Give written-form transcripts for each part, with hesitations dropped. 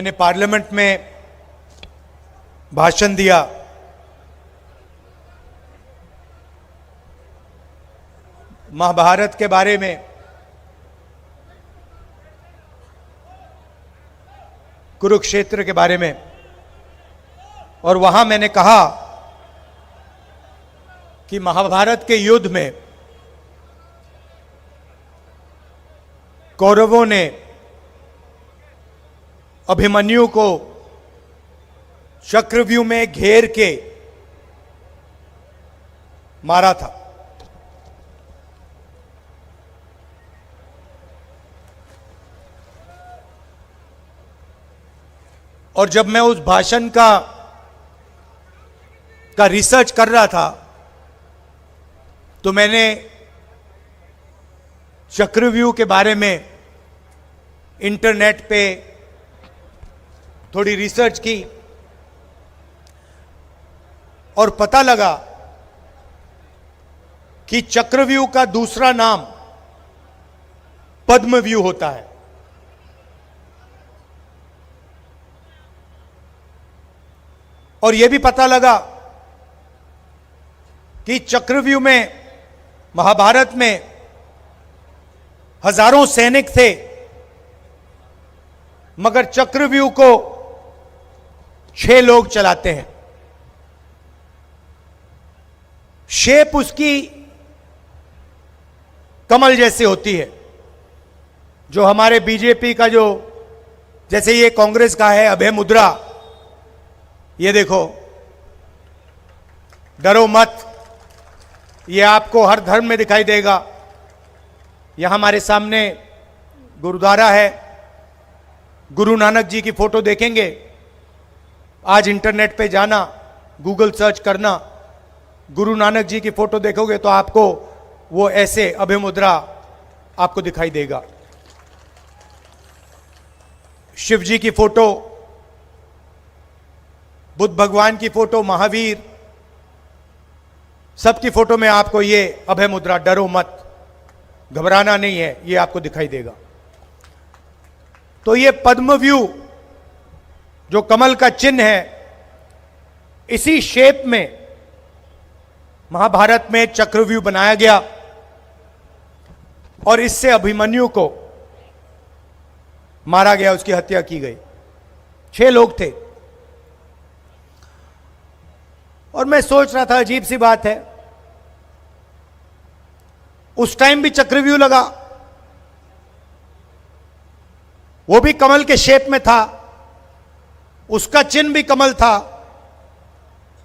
मैंने पार्लियामेंट में भाषण दिया। महाभारत के बारे में, कुरुक्षेत्र के बारे में, और वहां मैंने कहा कि महाभारत के युद्ध में कौरवों ने अभिमन्यु को चक्रव्यूह में घेर के मारा था। और जब मैं उस भाषण का रिसर्च कर रहा था तो मैंने चक्रव्यूह के बारे में इंटरनेट पे थोड़ी रिसर्च की और पता लगा कि चक्रव्यूह का दूसरा नाम पद्मव्यूह होता है। और यह भी पता लगा कि चक्रव्यूह में, महाभारत में हजारों सैनिक थे, मगर चक्रव्यूह को 6 लोग चलाते हैं। शेप उसकी कमल जैसे होती है, जो हमारे बीजेपी का जो, जैसे ये कांग्रेस का है अभय मुद्रा, ये देखो, डरो मत, ये आपको हर धर्म में दिखाई देगा। यहां हमारे सामने गुरुद्वारा है, गुरु नानक जी की फोटो देखेंगे। आज इंटरनेट पे जाना, गूगल सर्च करना, गुरु नानक जी की फोटो देखोगे तो आपको वो ऐसे अभय मुद्रा आपको दिखाई देगा। शिव जी की फोटो, बुद्ध भगवान की फोटो, महावीर, सबकी फोटो में आपको ये अभय मुद्रा, डरो मत, घबराना नहीं है, ये आपको दिखाई देगा। तो ये पद्मव्यूह जो कमल का चिन्ह है, इसी शेप में महाभारत में चक्रव्यूह बनाया गया और इससे अभिमन्यु को मारा गया, उसकी हत्या की गई। 6 लोग थे। और मैं सोच रहा था, अजीब सी बात है, उस टाइम भी चक्रव्यूह लगा, वो भी कमल के शेप में था, उसका चिन्ह भी कमल था,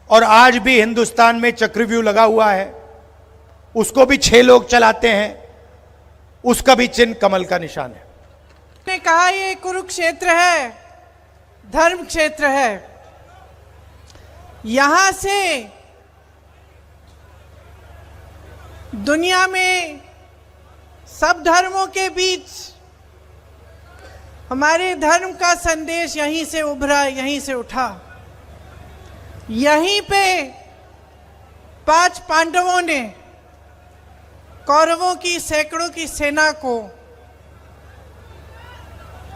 और आज भी हिंदुस्तान में चक्रव्यूह लगा हुआ है, उसको भी 6 लोग चलाते हैं, उसका भी चिन्ह कमल का निशान है। ने कहा ये कुरुक्षेत्र है, धर्म क्षेत्र है। यहां से दुनिया में सब धर्मों के बीच हमारे धर्म का संदेश यहीं से उभरा, यहीं से उठा। यहीं पे 5 पांडवों ने कौरवों की सैकड़ों की सेना को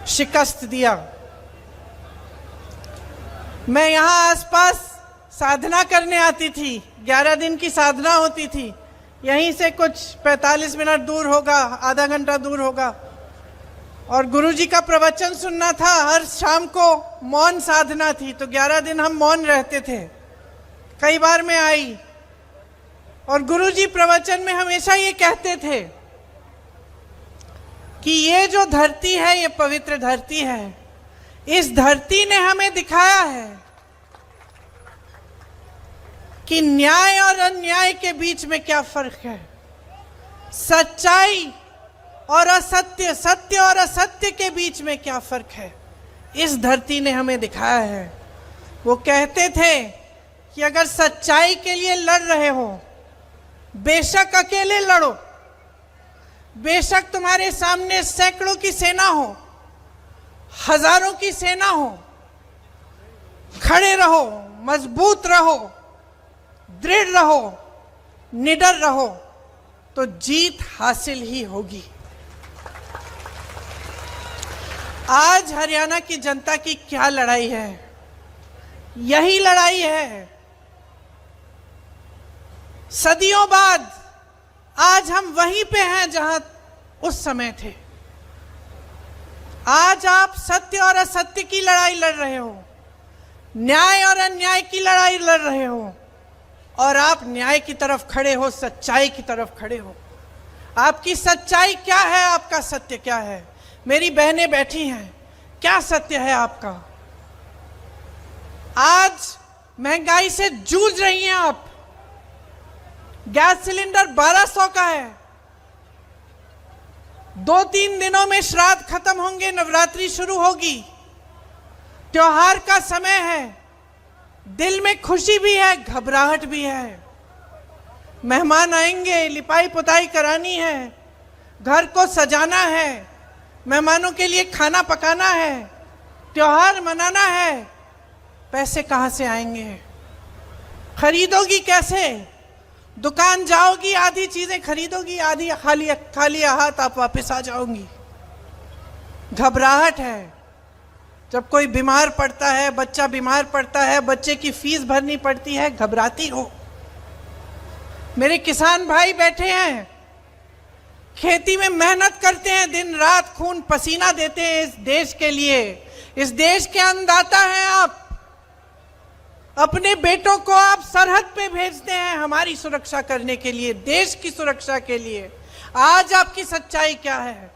शिकस्त दिया। मैं यहाँ आसपास साधना करने आती थी, 11 दिन की साधना होती थी। यहीं से कुछ 45 मिनट दूर होगा, आधा घंटा दूर होगा, और गुरुजी का प्रवचन सुनना था। हर शाम को मौन साधना थी, तो 11 दिन हम मौन रहते थे। कई बार मैं आई और गुरुजी प्रवचन में हमेशा ये कहते थे कि ये जो धरती है, ये पवित्र धरती है। इस धरती ने हमें दिखाया है कि न्याय और अन्याय के बीच में क्या फर्क है, सच्चाई और असत्य, सत्य और असत्य के बीच में क्या फर्क है, इस धरती ने हमें दिखाया है। वो कहते थे कि अगर सच्चाई के लिए लड़ रहे हो, बेशक अकेले लड़ो, बेशक तुम्हारे सामने सैकड़ों की सेना हो, हजारों की सेना हो, खड़े रहो, मजबूत रहो, दृढ़ रहो, निडर रहो, तो जीत हासिल ही होगी। आज हरियाणा की जनता की क्या लड़ाई है? यही लड़ाई है। सदियों बाद आज हम वहीं पे हैं जहां उस समय थे। आज आप सत्य और असत्य की लड़ाई लड़ रहे हो, न्याय और अन्याय की लड़ाई लड़ रहे हो, और आप न्याय की तरफ खड़े हो, सच्चाई की तरफ खड़े हो। आपकी सच्चाई क्या है? आपका सत्य क्या है? मेरी बहनें बैठी हैं, क्या सत्य है आपका? आज महंगाई से जूझ रही हैं आप। गैस सिलेंडर 1200 का है। 2-3 दिनों में श्राद्ध खत्म होंगे, नवरात्रि शुरू होगी, त्योहार का समय है। दिल में खुशी भी है, घबराहट भी है। मेहमान आएंगे, लिपाई पुताई करानी है, घर को सजाना है, मेहमानों के लिए खाना पकाना है, त्योहार मनाना है। पैसे कहाँ से आएंगे? खरीदोगी कैसे? दुकान जाओगी, आधी चीजें खरीदोगी, आधी खाली हाथ आप वापस आ जाओगी। घबराहट है। जब कोई बीमार पड़ता है, बच्चा बीमार पड़ता है, बच्चे की फीस भरनी पड़ती है, घबराती हो। मेरे किसान भाई बैठे हैं, खेती में मेहनत करते हैं, दिन रात खून पसीना देते हैं इस देश के लिए। इस देश के अन्नदाता हैं आप। अपने बेटों को आप सरहद पे भेजते हैं हमारी सुरक्षा करने के लिए, देश की सुरक्षा के लिए। आज आपकी सच्चाई क्या है?